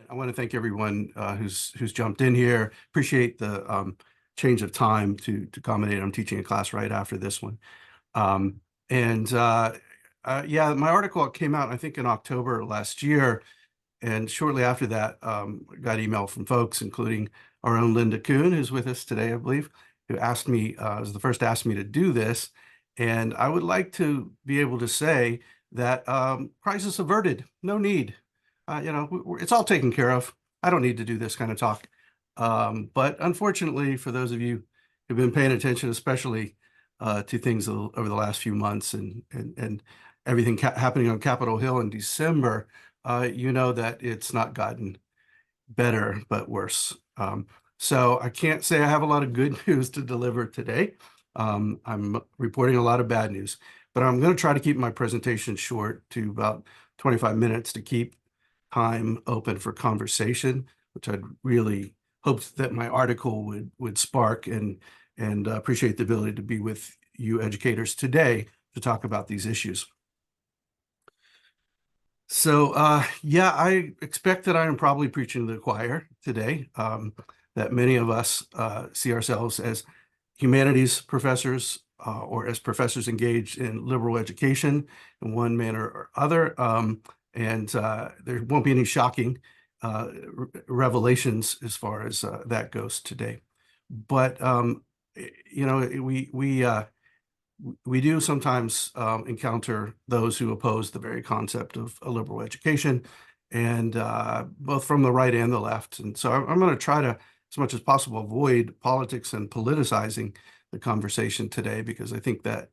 I want to thank everyone who's jumped in here. Appreciate the change of time to accommodate. I'm teaching a class right after this one. Um, and yeah, my article came out, I think, in October last year. And shortly after that, got email from folks, including our own Linda Kuhn, who's with us today, I believe, who asked me, was the first to ask me to do this. And I would like to be able to say that crisis averted, no need. It's all taken care of. I don't need to do this kind of talk. But unfortunately, for those of you who've been paying attention, especially to things over the last few months and everything happening on Capitol Hill in December, you know that it's not gotten better, but worse. So I can't say I have a lot of good news to deliver today. I'm reporting a lot of bad news, but I'm going to try to keep my presentation short to about 25 minutes to keep time open for conversation, which I'd really hoped that my article would spark, and appreciate the ability to be with you educators today to talk about these issues. So yeah, I expect that I am probably preaching to the choir today, that many of us see ourselves as humanities professors or as professors engaged in liberal education in one manner or other. And there won't be any shocking revelations as far as that goes today. But, you know, we do sometimes encounter those who oppose the very concept of a liberal education, and both from the right and the left. And so I'm going to try to, as much as possible, avoid politics and politicizing the conversation today, because I think that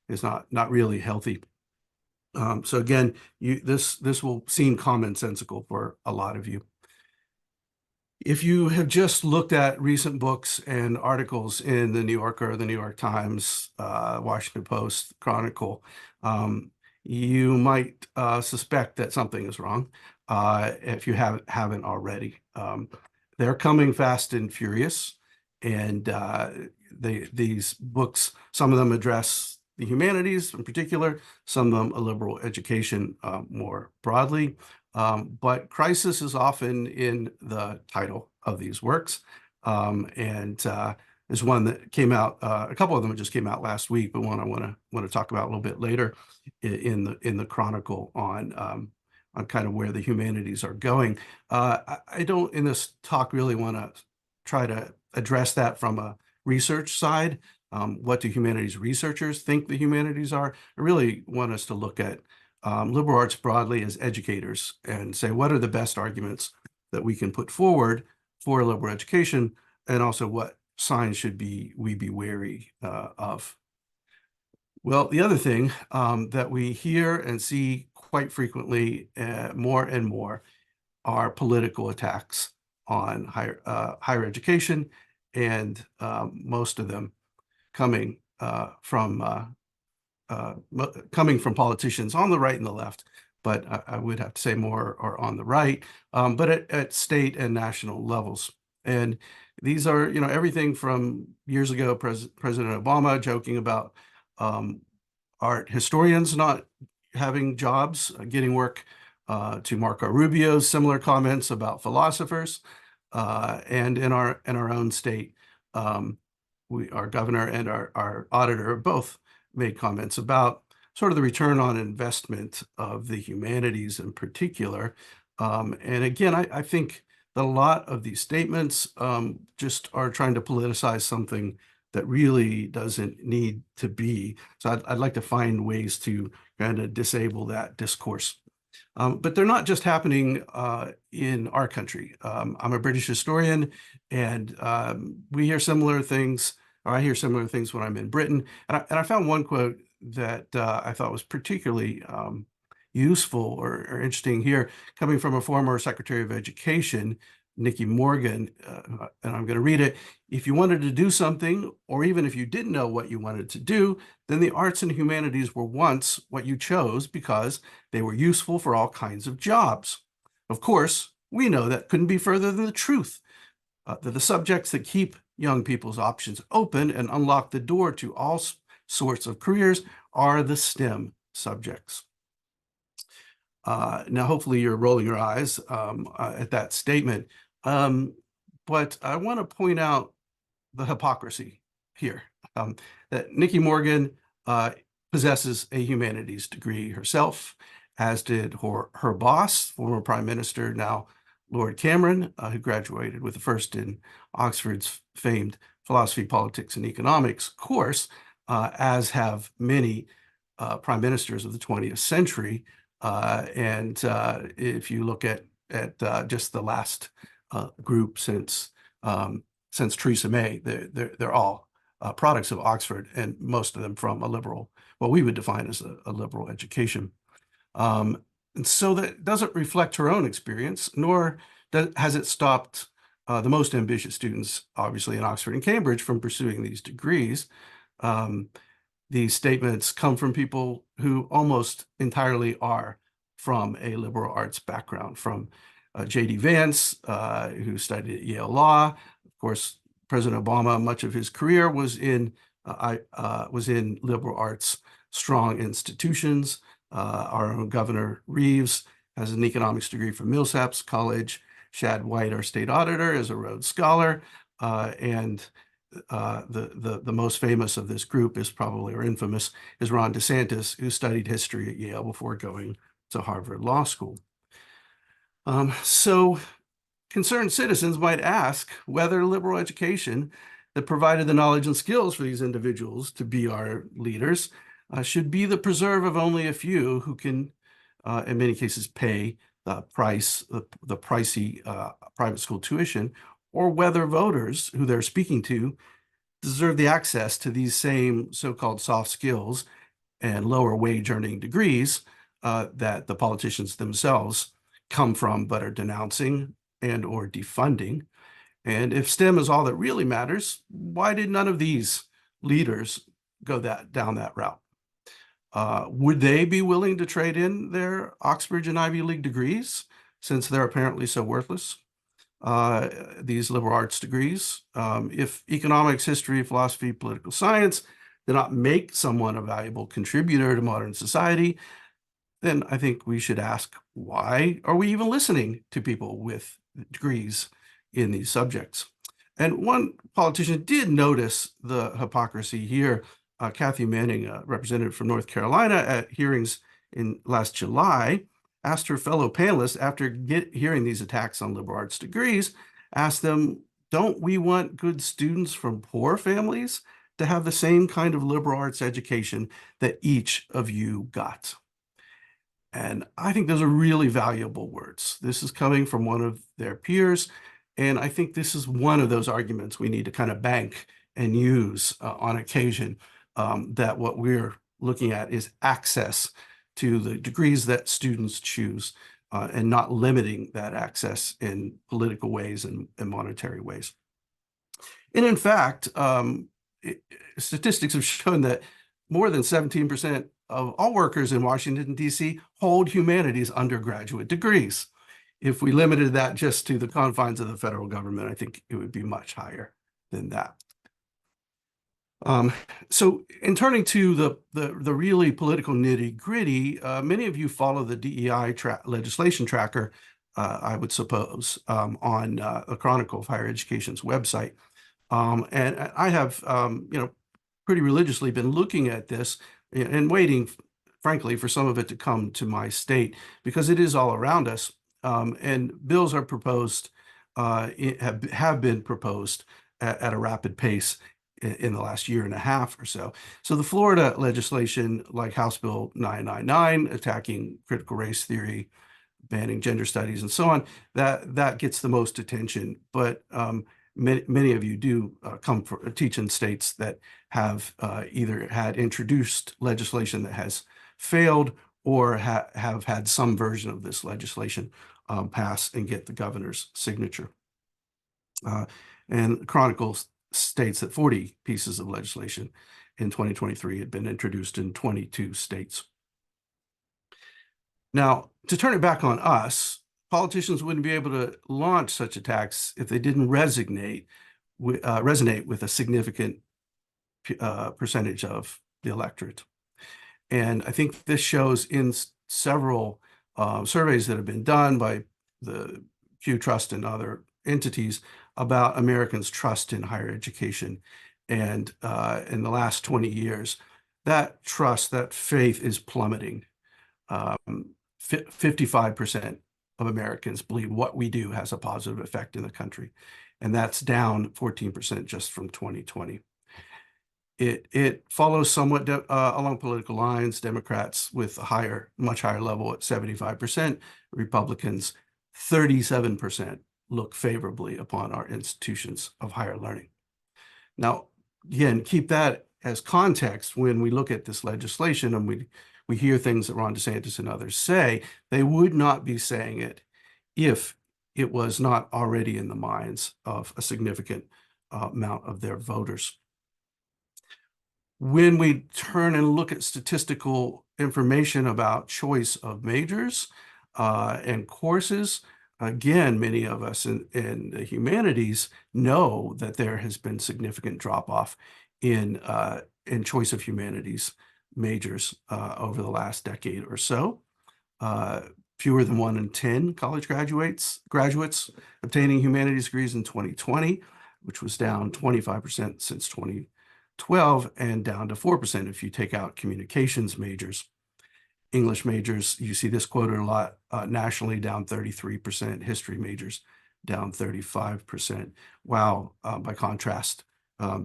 is not really healthy. So again, this will seem commonsensical for a lot of you. If you have just looked at recent books and articles in the New Yorker, the New York Times, Washington Post, Chronicle, you might suspect that something is wrong if you haven't already. They're coming fast and furious, and these books, some of them address the humanities in particular, some of them a liberal education more broadly. But crisis is often in the title of these works. And there's one that came out, a couple of them just came out last week, but one I want to talk about a little bit later in the Chronicle on kind of where the humanities are going. I don't in this talk really want to try to address that from a research side. What do humanities researchers think the humanities are? I really want us to look at liberal arts broadly as educators and say, what are the best arguments that we can put forward for liberal education, and also what signs should we be wary of. Well, the other thing that we hear and see quite frequently, more and more, are political attacks on higher education, and most of them coming from politicians on the right and the left, but I would have to say more are on the right, but at state and national levels. And these are, you know, everything from years ago, President Obama joking about art historians not having jobs, getting work, to Marco Rubio's similar comments about philosophers, and in our own state, our governor and our auditor both made comments about sort of the return on investment of the humanities in particular. And again, I think that a lot of these statements just are trying to politicize something that really doesn't need to be. So I'd like to find ways to kind of disable that discourse. But they're not just happening in our country. I'm a British historian, and we hear similar things, or I hear similar things when I'm in Britain. And I found one quote that I thought was particularly useful or interesting here, coming from a former Secretary of Education, Nikki Morgan, and I'm going to read it. If you wanted to do something, or even if you didn't know what you wanted to do, then the arts and humanities were once what you chose because they were useful for all kinds of jobs. Of course, we know that couldn't be further than the truth. That the subjects that keep young people's options open and unlock the door to all sorts of careers are the STEM subjects. Now, hopefully you're rolling your eyes at that statement. Um, but I want to point out the hypocrisy here. Um, that Nikki Morgan uh, possesses a humanities degree herself, as did her boss, former Prime Minister, now Lord Cameron, who graduated with a first in Oxford's famed philosophy, politics, and economics course, as have many prime ministers of the 20th century. And if you look at just the last group since Theresa May, they're all products of Oxford, and most of them from a liberal, what we would define as a liberal education. And so that doesn't reflect her own experience, nor has it stopped the most ambitious students, obviously in Oxford and Cambridge, from pursuing these degrees. Um, these statements come from people who almost entirely are from a liberal arts background, from J.D. Vance, who studied at Yale Law. Of course, President Obama, much of his career was in liberal arts strong institutions. Our own Governor Reeves has an economics degree from Millsaps College. Shad White, our state auditor, is a Rhodes Scholar, and the most famous of this group is probably, or infamous, is Ron DeSantis, who studied history at Yale before going to Harvard Law School. So concerned citizens might ask whether liberal education that provided the knowledge and skills for these individuals to be our leaders should be the preserve of only a few who can, in many cases, pay the pricey private school tuition, or whether voters who they're speaking to deserve the access to these same so-called soft skills and lower wage earning degrees that the politicians themselves come from but are denouncing and or defunding. And if STEM is all that really matters, why did none of these leaders go down that route? Would they be willing to trade in their Oxford and Ivy League degrees, since they're apparently so worthless? These liberal arts degrees. If economics, history, philosophy, political science do not make someone a valuable contributor to modern society, then I think we should ask, why are we even listening to people with degrees in these subjects? And one politician did notice the hypocrisy here. Kathy Manning, a representative from North Carolina, at hearings in last July, asked her fellow panelists, after hearing these attacks on liberal arts degrees, asked them, don't we want good students from poor families to have the same kind of liberal arts education that each of you got? And I think those are really valuable words. This is coming from one of their peers. And I think this is one of those arguments we need to kind of bank and use on occasion, that what we're looking at is access to the degrees that students choose, and not limiting that access in political ways and monetary ways. And in fact, statistics have shown that more than 17% of all workers in Washington, D.C. hold humanities undergraduate degrees. If we limited that just to the confines of the federal government, I think it would be much higher than that. So in turning to the really political nitty-gritty, many of you follow the DEI legislation tracker, I would suppose, on the Chronicle of Higher Education's website. And I have, pretty religiously been looking at this and waiting, frankly, for some of it to come to my state, because it is all around us. And bills are proposed, have been proposed at a rapid pace in the last year and a half or so. So the Florida legislation, like House Bill 999, attacking critical race theory, banning gender studies, and so on, that gets the most attention. But many of you do teach in states that have either had introduced legislation that has failed, or have had some version of this legislation pass and get the governor's signature. And Chronicle states that 40 pieces of legislation in 2023 had been introduced in 22 states. Now, to turn it back on us, politicians wouldn't be able to launch such attacks if they didn't resonate with a significant percentage of the electorate. And I think this shows in several surveys that have been done by the Pew Trust and other entities about Americans' trust in higher education. And in the last 20 years, that trust, that faith is plummeting. 55% of Americans believe what we do has a positive effect in the country. And that's down 14% just from 2020. It follows somewhat along political lines. Democrats with a much higher level at 75%, Republicans 37% look favorably upon our institutions of higher learning. Now, again, keep that as context when we look at this legislation and we hear things that Ron DeSantis and others say. They would not be saying it if it was not already in the minds of a significant amount of their voters. When we turn and look at statistical information about choice of majors and courses, again, many of us in the humanities know that there has been significant drop-off in choice of humanities majors over the last decade or so. Fewer than 1 in 10 college graduates obtaining humanities degrees in 2020, which was down 25% since 2012 and down to 4% if you take out communications majors. English majors, you see this quoted a lot nationally, down 33%, history majors down 35%. Wow, by contrast,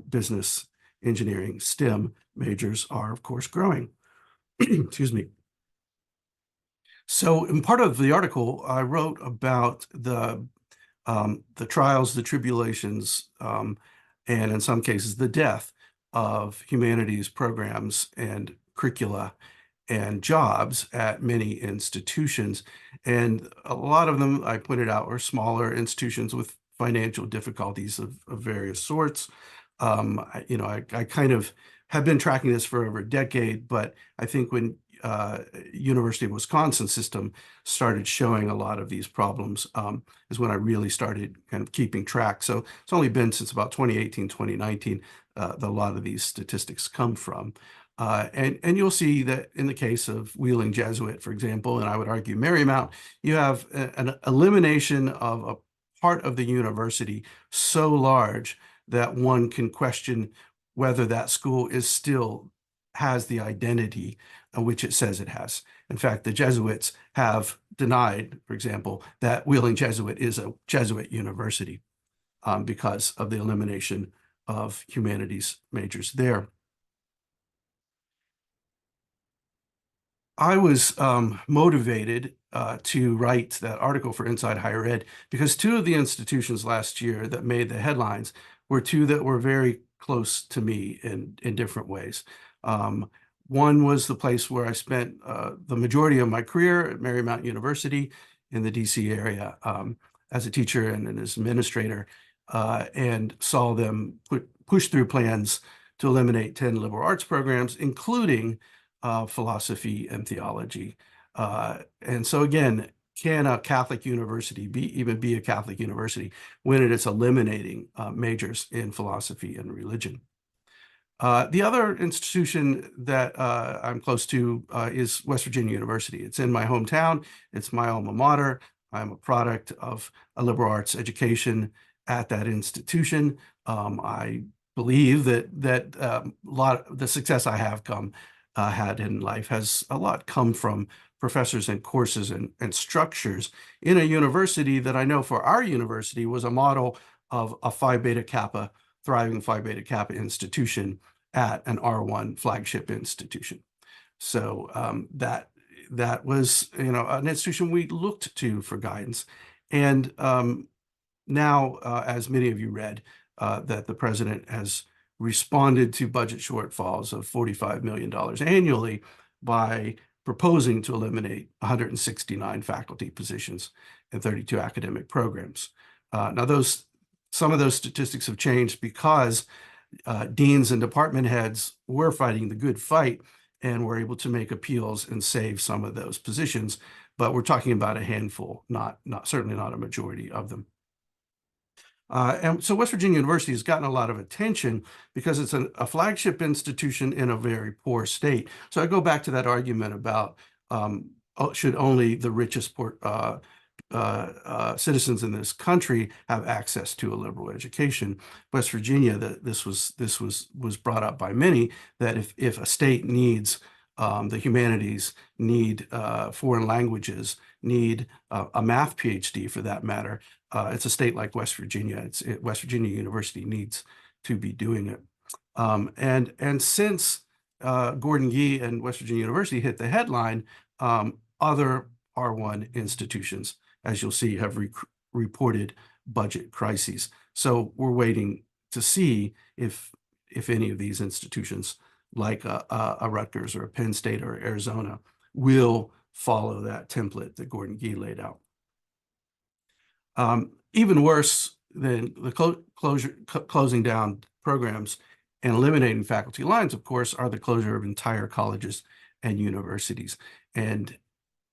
business, engineering, STEM majors are, of course, growing. Excuse me. So in part of the article, I wrote about the trials, the tribulations, and in some cases, the death of humanities programs and curricula and jobs at many institutions. And a lot of them, I pointed out, were smaller institutions with financial difficulties of various sorts. I kind of have been tracking this for over a decade, but I think when University of Wisconsin system started showing a lot of these problems is when I really started kind of keeping track. So it's only been since about 2018, 2019 that a lot of these statistics come from. And you'll see that in the case of Wheeling Jesuit, for example, and I would argue Marymount, you have an elimination of a part of the university so large that one can question whether that school is still has the identity which it says it has. In fact, the Jesuits have denied, for example, that Wheeling Jesuit is a Jesuit university because of the elimination of humanities majors there. I was motivated to write that article for Inside Higher Ed because two of the institutions last year that made the headlines were two that were very close to me in different ways. One was the place where I spent the majority of my career at Marymount University in the DC area as a teacher and as administrator, and saw them push through plans to eliminate 10 liberal arts programs, including philosophy and theology. And so again, can a Catholic university even be a Catholic university when it is eliminating majors in philosophy and religion? The other institution that I'm close to is West Virginia University. It's in my hometown. It's my alma mater. I'm a product of a liberal arts education at that institution. I believe that a lot of the success I have had in life has a lot come from professors and courses and structures in a university that I know for our university was a model of a Phi Beta Kappa, thriving Phi Beta Kappa institution at an R1 flagship institution. So that was, an institution we looked to for guidance. And now, as many of you read, that the president has responded to budget shortfalls of $45 million annually by proposing to eliminate 169 faculty positions and 32 academic programs. Now, some of those statistics have changed because deans and department heads were fighting the good fight and were able to make appeals and save some of those positions. But we're talking about a handful, certainly not a majority of them. And so West Virginia University has gotten a lot of attention because it's a flagship institution in a very poor state. So I go back to that argument about should only the richest citizens in this country have access to a liberal education. West Virginia, that this was brought up by many, that if a state needs the humanities, need foreign languages, need a math PhD for that matter, it's a state like West Virginia. West Virginia University needs to be doing it. And since Gordon Gee and West Virginia University hit the headline, other R1 institutions, as you'll see, have reported budget crises. So we're waiting to see if any of these institutions, like a Rutgers or a Penn State or Arizona, will follow that template that Gordon Gee laid out. Even worse than the closing down programs and eliminating faculty lines, of course, are the closure of entire colleges and universities. And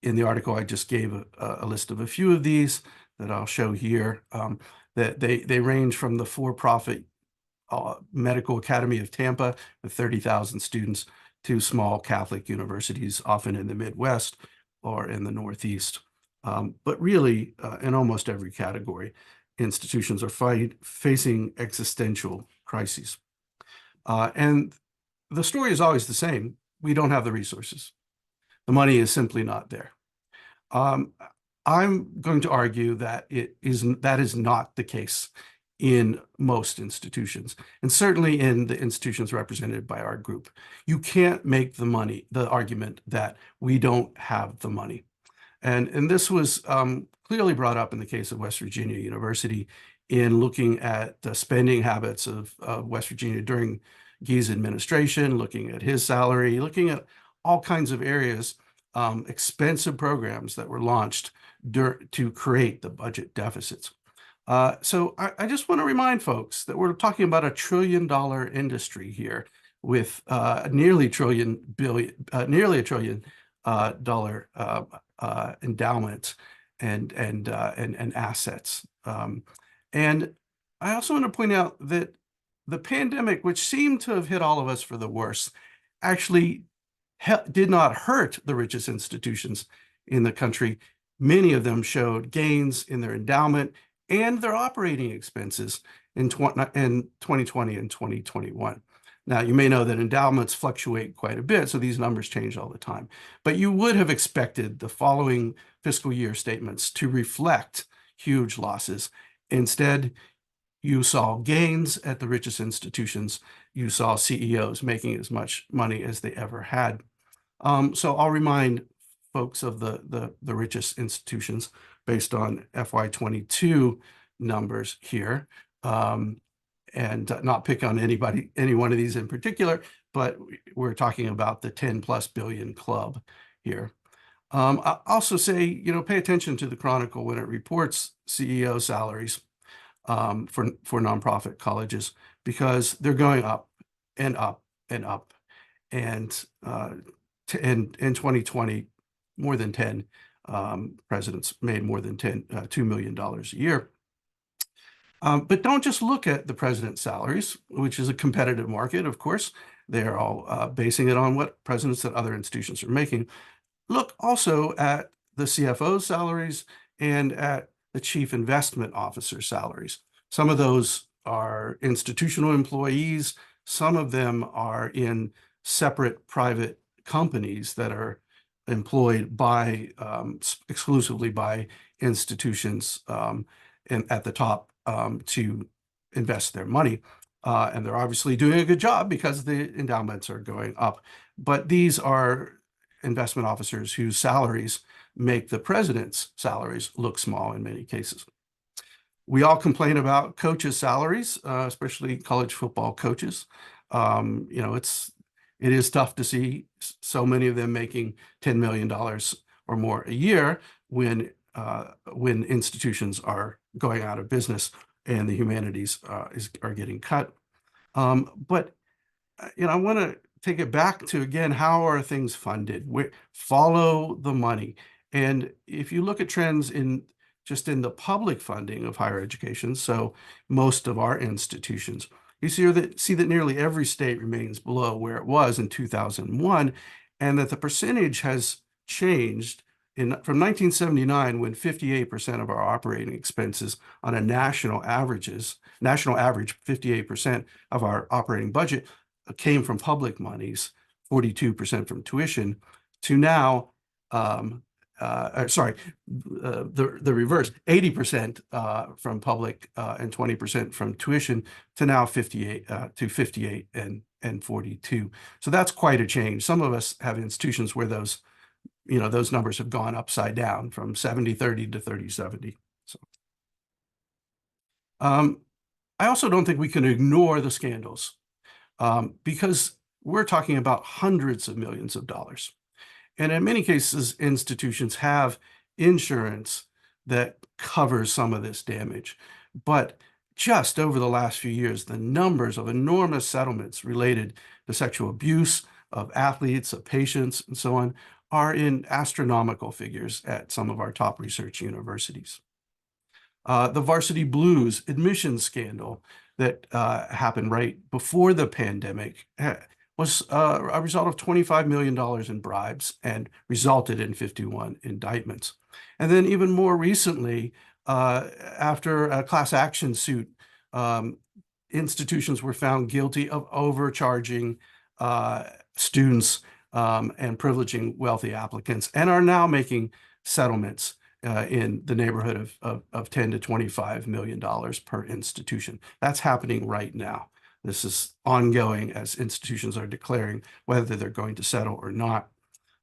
in the article, I just gave a list of a few of these that I'll show here, that they range from the for-profit Medical Academy of Tampa with 30,000 students to small Catholic universities, often in the Midwest or in the Northeast. But really, in almost every category, institutions are facing existential crises. And the story is always the same. We don't have the resources. The money is simply not there. I'm going to argue that that is not the case in most institutions, and certainly in the institutions represented by our group. You can't make the argument that we don't have the money. And this was clearly brought up in the case of West Virginia University in looking at the spending habits of West Virginia during Gee's administration, looking at his salary, looking at all kinds of areas, expensive programs that were launched to create the budget deficits. So I just want to remind folks that we're talking about $1 trillion industry here with nearly a trillion dollar endowment and assets. And I also want to point out that the pandemic, which seemed to have hit all of us for the worst, actually did not hurt the richest institutions in the country. Many of them showed gains in their endowment and their operating expenses in 2020 and 2021. Now, you may know that endowments fluctuate quite a bit, so these numbers change all the time. But you would have expected the following fiscal year statements to reflect huge losses. Instead, you saw gains at the richest institutions. You saw CEOs making as much money as they ever had. So I'll remind folks of the richest institutions based on FY22 numbers here, and not pick on any one of these in particular, but we're talking about the 10+ billion club here. I also say, pay attention to the Chronicle when it reports CEO salaries for nonprofit colleges, because they're going up and up and up. And in 2020, more than 10 presidents made more than $2 million a year. But don't just look at the president's salaries, which is a competitive market, of course. They're all basing it on what presidents at other institutions are making. Look also at the CFO's salaries and at the chief investment officer salaries. Some of those are institutional employees. Some of them are in separate private companies that are employed by exclusively by institutions and at the top to invest their money. And they're obviously doing a good job because the endowments are going up. But these are investment officers whose salaries make the president's salaries look small in many cases. We all complain about coaches' salaries, especially college football coaches. It is tough to see so many of them making $10 million or more a year when institutions are going out of business and the humanities are getting cut. But I want to take it back to, again, how are things funded? Follow the money. And if you look at trends in the public funding of higher education, so most of our institutions, you see that nearly every state remains below where it was in 2001, and that the percentage has changed from 1979, when 58% of our operating expenses on a national average, 58% of our operating budget came from public monies, 42% from tuition, to now, the reverse, 80% from public and 20% from tuition, to now 58 and 42. So that's quite a change. Some of us have institutions where those numbers have gone upside down from 70-30 to 30-70. So, I also don't think we can ignore the scandals because we're talking about hundreds of millions of dollars. And in many cases, institutions have insurance that covers some of this damage. But just over the last few years, the numbers of enormous settlements related to sexual abuse of athletes, of patients, and so on, are in astronomical figures at some of our top research universities. The Varsity Blues admissions scandal that happened right before the pandemic was a result of $25 million in bribes and resulted in 51 indictments. And then even more recently, after a class action suit, institutions were found guilty of overcharging students and privileging wealthy applicants, and are now making settlements in the neighborhood of $10 to $25 million per institution. That's happening right now. This is ongoing as institutions are declaring whether they're going to settle or not.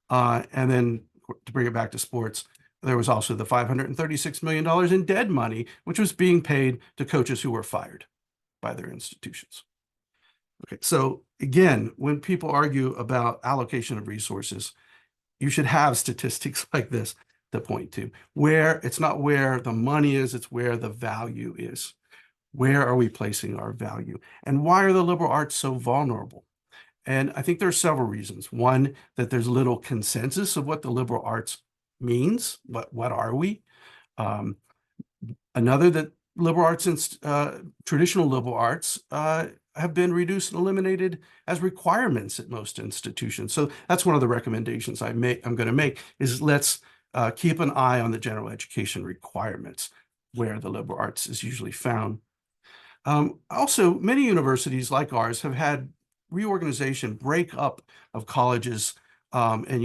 And then to bring it back to sports, there was also the $536 million in dead money, which was being paid to coaches who were fired by their institutions. Okay, so again, when people argue about allocation of resources, you should have statistics like this to point to. Where it's not where the money is, it's where the value is. Where are we placing our value? And why are the liberal arts so vulnerable? And I think there are several reasons. One, that there's little consensus of what the liberal arts means. What are we? Another, that liberal arts and traditional liberal arts have been reduced and eliminated as requirements at most institutions. So that's one of the recommendations I'm going to make, is let's keep an eye on the general education requirements where the liberal arts is usually found. Also, many universities like ours have had reorganization, breakup of colleges and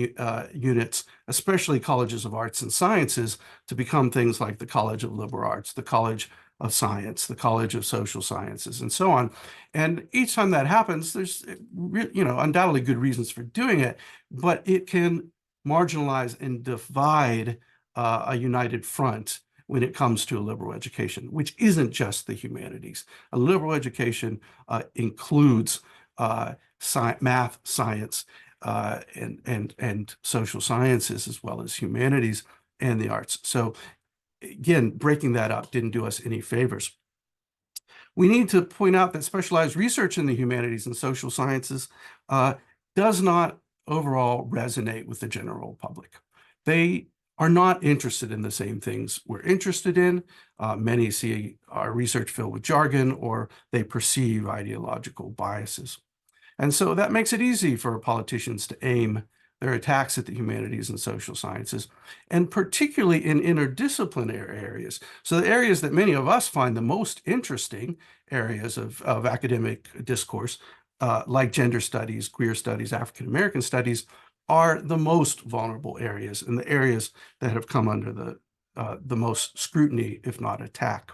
units, especially colleges of arts and sciences, to become things like the College of Liberal Arts, the College of Science, the College of Social Sciences, and so on. And each time that happens, there's undoubtedly good reasons for doing it, but it can marginalize and divide a united front when it comes to a liberal education, which isn't just the humanities. A liberal education includes math, science, and social sciences, as well as humanities and the arts. So again, breaking that up didn't do us any favors. We need to point out that specialized research in the humanities and social sciences does not overall resonate with the general public. They are not interested in the same things we're interested in. Many see our research filled with jargon, or they perceive ideological biases. And so that makes it easy for politicians to aim their attacks at the humanities and social sciences, and particularly in interdisciplinary areas. So the areas that many of us find the most interesting areas of academic discourse, like gender studies, queer studies, African American studies, are the most vulnerable areas, and the areas that have come under the most scrutiny, if not attack.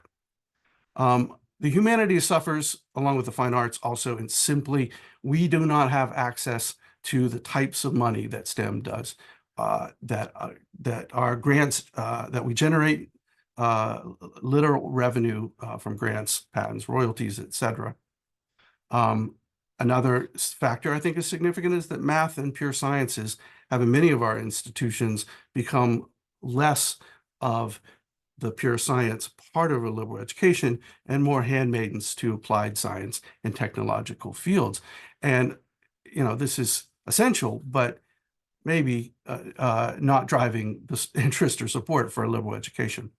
The humanities suffers, along with the fine arts, also in simply, we do not have access to the types of money that STEM does, that our grants, that we generate literal revenue from grants, patents, royalties, etc. Another factor I think is significant is that math and pure sciences have in many of our institutions become less of the pure science part of a liberal education and more handmaidens to applied science and technological fields. And, this is essential, but maybe not driving the interest or support for a liberal education.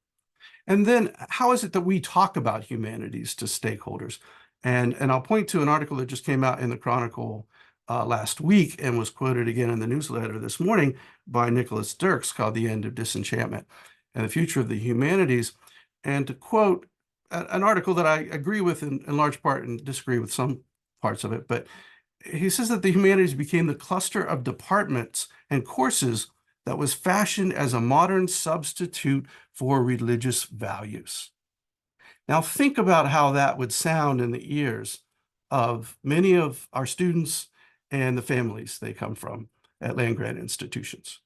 And then how is it that we talk about humanities to stakeholders? And I'll point to an article that just came out in the Chronicle last week and was quoted again in the newsletter this morning by Nicholas Dirks, called The End of Disenchantment and the Future of the Humanities. And to quote an article that I agree with in large part and disagree with some parts of it, but he says that the humanities became the cluster of departments and courses that was fashioned as a modern substitute for religious values. Now think about how that would sound in the ears of many of our students and the families they come from at land-grant institutions.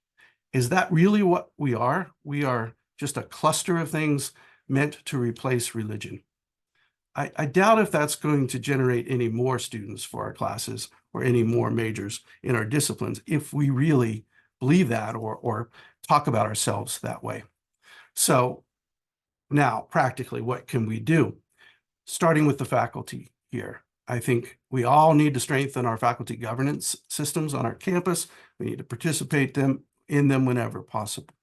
Is that really what we are? We are just a cluster of things meant to replace religion. I doubt if that's going to generate any more students for our classes or any more majors in our disciplines if we really believe that or talk about ourselves that way. So now, practically, what can we do? Starting with the faculty here. I think we all need to strengthen our faculty governance systems on our campus. We need to participate in them whenever possible.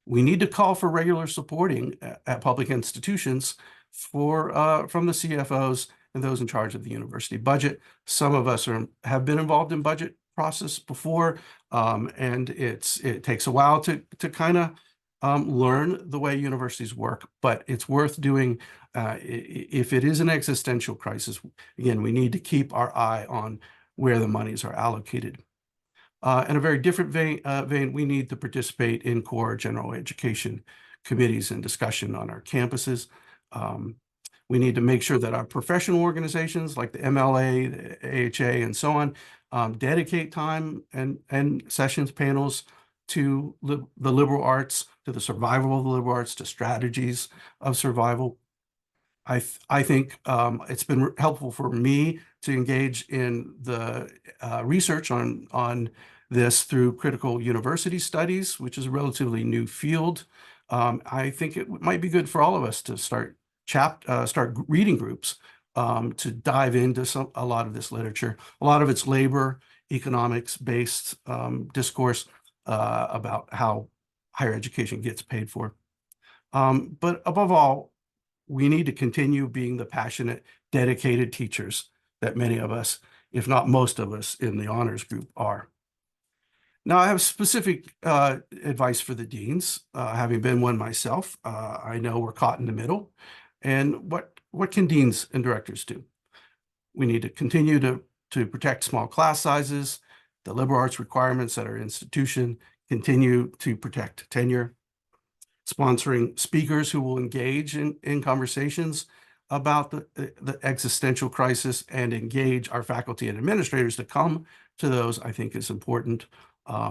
We need to call for regular supporting at public institutions from the CFOs and those in charge of the university budget. Some of us have been involved in budget process before, and it takes a while to kind of learn the way universities work, but it's worth doing if it is an existential crisis. Again, we need to keep our eye on where the monies are allocated. In a very different vein, we need to participate in core general education committees and discussion on our campuses. We need to make sure that our professional organizations like the MLA, the AHA, and so on dedicate time and sessions, panels to the liberal arts, to the survival of the liberal arts, to strategies of survival. I think it's been helpful for me to engage in the research on this through critical university studies, which is a relatively new field. I think it might be good for all of us to start reading groups to dive into a lot of this literature. A lot of it's labor economics-based discourse about how higher education gets paid for. But above all, we need to continue being the passionate, dedicated teachers that many of us, if not most of us in the honors group are. Now, I have specific advice for the deans, having been one myself. I know we're caught in the middle. And what can deans and directors do? We need to continue to protect small class sizes, the liberal arts requirements at our institution, continue to protect tenure, sponsoring speakers who will engage in conversations about the existential crisis and engage our faculty and administrators to come to those, I think is important.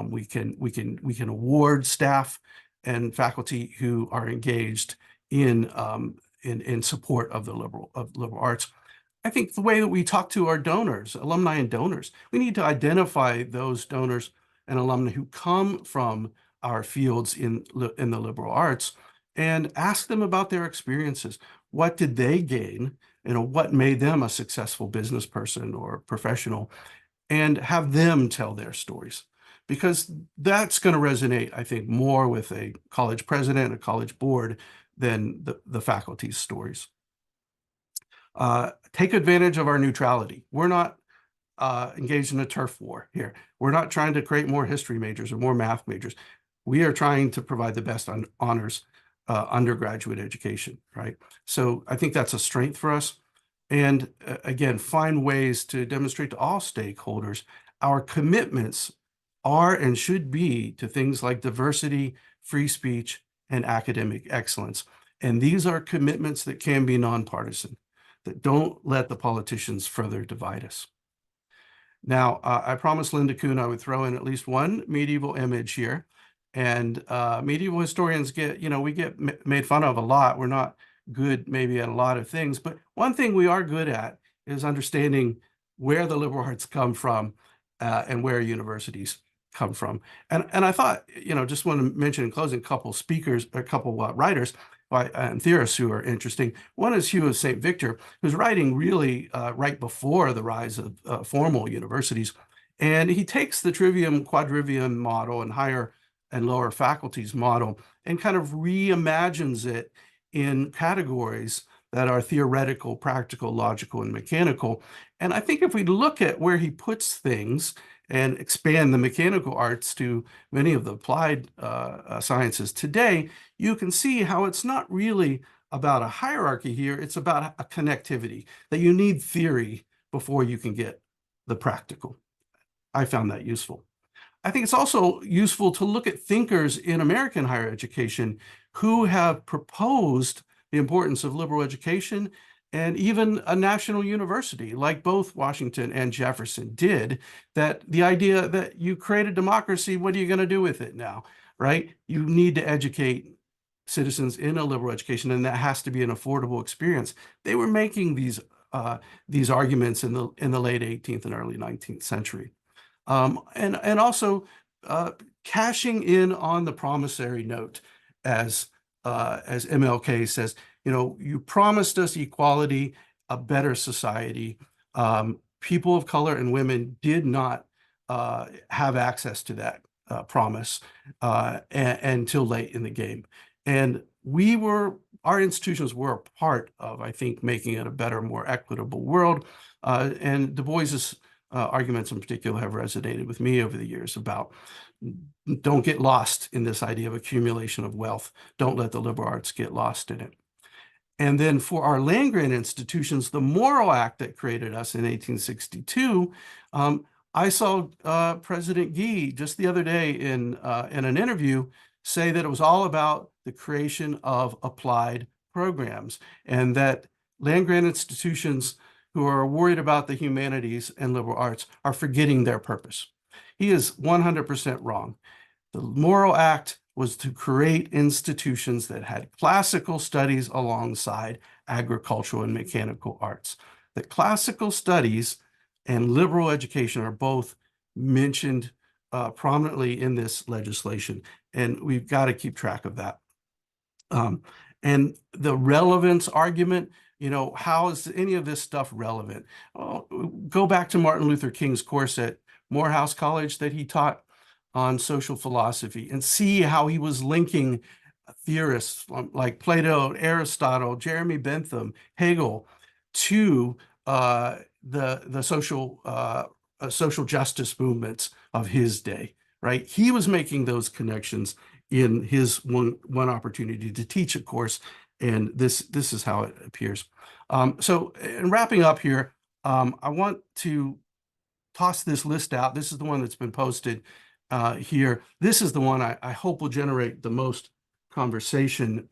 We can award staff and faculty who are engaged in support of the liberal arts. I think the way that we talk to our donors, alumni and donors, we need to identify those donors and alumni who come from our fields in the liberal arts and ask them about their experiences. What did they gain? What made them a successful business person or professional? And have them tell their stories, because that's going to resonate, I think, more with a college president, a college board, than the faculty's stories. Take advantage of our neutrality. We're not engaged in a turf war here. We're not trying to create more history majors or more math majors. We are trying to provide the best honors undergraduate education, right? So I think that's a strength for us. And again, find ways to demonstrate to all stakeholders our commitments are and should be to things like diversity, free speech, and academic excellence. And these are commitments that can be nonpartisan, that don't let the politicians further divide us. Now, I promised Linda Kuhn I would throw in at least one medieval image here. And medieval historians we get made fun of a lot. We're not good maybe at a lot of things, but one thing we are good at is understanding where the liberal arts come from and where universities come from. And I thought, just want to mention in closing a couple speakers, a couple writers and theorists who are interesting. One is Hugh of St. Victor, who's writing really right before the rise of formal universities. And he takes the trivium quadrivium model and higher and lower faculties model and kind of reimagines it in categories that are theoretical, practical, logical, and mechanical. And I think if we look at where he puts things and expand the mechanical arts to many of the applied sciences today, you can see how it's not really about a hierarchy here. It's about a connectivity, that you need theory before you can get the practical. I found that useful. I think it's also useful to look at thinkers in American higher education who have proposed the importance of liberal education, and even a national university like both Washington and Jefferson did, that the idea that you create a democracy, what are you going to do with it now, right? You need to educate citizens in a liberal education, and that has to be an affordable experience. They were making these arguments in the late 18th and early 19th century. And also cashing in on the promissory note, as MLK says, you promised us equality, a better society. People of color and women did not have access to that promise until late in the game. And our institutions were a part of, I think, making it a better, more equitable world. And Du Bois's arguments in particular have resonated with me over the years about don't get lost in this idea of accumulation of wealth. Don't let the liberal arts get lost in it. And then for our land-grant institutions, the Morrill Act that created us in 1862, I saw President Gee just the other day in an interview say that it was all about the creation of applied programs, and that land-grant institutions who are worried about the humanities and liberal arts are forgetting their purpose. He is 100% wrong. The Morrill Act was to create institutions that had classical studies alongside agricultural and mechanical arts. The classical studies and liberal education are both mentioned prominently in this legislation, and we've got to keep track of that. And the relevance argument, how is any of this stuff relevant? Well, go back to Martin Luther King's course at Morehouse College that he taught on social philosophy, and see how he was linking theorists like Plato, Aristotle, Jeremy Bentham, Hegel to the social justice movements of his day, right? He was making those connections in his one opportunity to teach a course, and this is how it appears. So in wrapping up here, I want to toss this list out. This is the one that's been posted here. This is the one I hope will generate the most conversation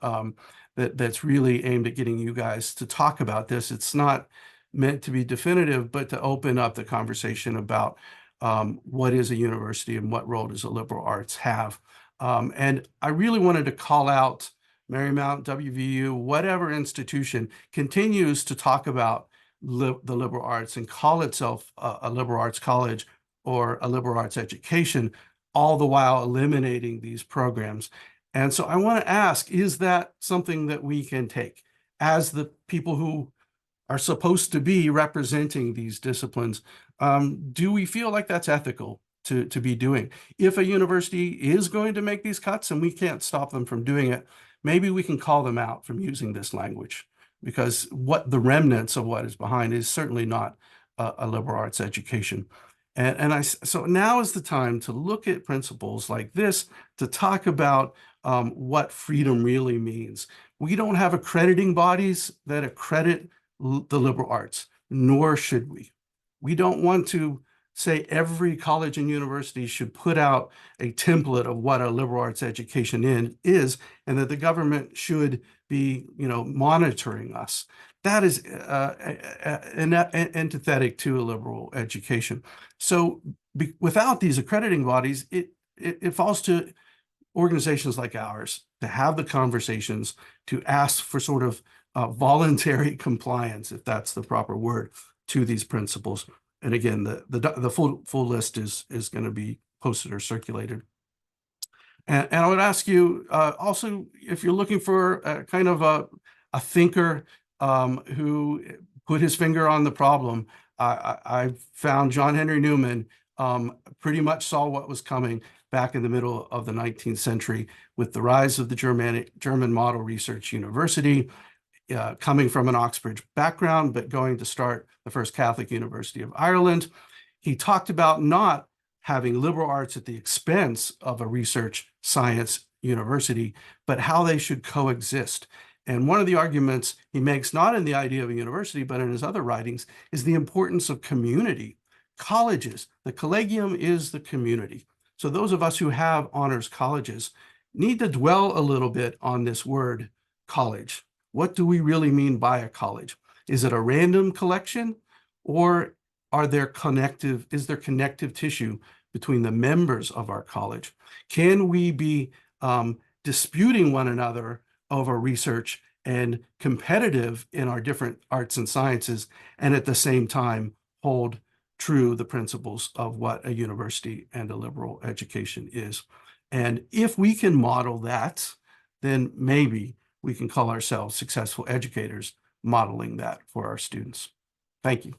that's really aimed at getting you guys to talk about this. It's not meant to be definitive, but to open up the conversation about what is a university and what role does a liberal arts have. And I really wanted to call out Marymount, WVU, whatever institution continues to talk about the liberal arts and call itself a liberal arts college or a liberal arts education, all the while eliminating these programs. And so I want to ask, is that something that we can take as the people who are supposed to be representing these disciplines? Do we feel like that's ethical to be doing? If a university is going to make these cuts and we can't stop them from doing it, maybe we can call them out from using this language, because what the remnants of what is behind is certainly not a liberal arts education. So now is the time to look at principles like this, to talk about what freedom really means. We don't have accrediting bodies that accredit the liberal arts, nor should we. We don't want to say every college and university should put out a template of what a liberal arts education is, and that the government should be, monitoring us. That is antithetic to a liberal education. So without these accrediting bodies, it falls to organizations like ours to have the conversations, to ask for sort of voluntary compliance, if that's the proper word, to these principles. And again, the full list is going to be posted or circulated. And I would ask you also, if you're looking for kind of a thinker who put his finger on the problem, I found John Henry Newman pretty much saw what was coming back in the middle of the 19th century with the rise of the German Model Research University. coming from an Oxbridge background, but going to start the first Catholic University of Ireland. He talked about not having liberal arts at the expense of a research science university, but how they should coexist. And one of the arguments he makes, not in the idea of a university, but in his other writings, is the importance of community. Colleges, the collegium is the community. So those of us who have honors colleges need to dwell a little bit on this word college. What do we really mean by a college? Is it a random collection, or is there connective tissue between the members of our college? Can we be disputing one another over research and competitive in our different arts and sciences, and at the same time hold true the principles of what a university and a liberal education is? And if we can model that, then maybe we can call ourselves successful educators modeling that for our students. Thank you.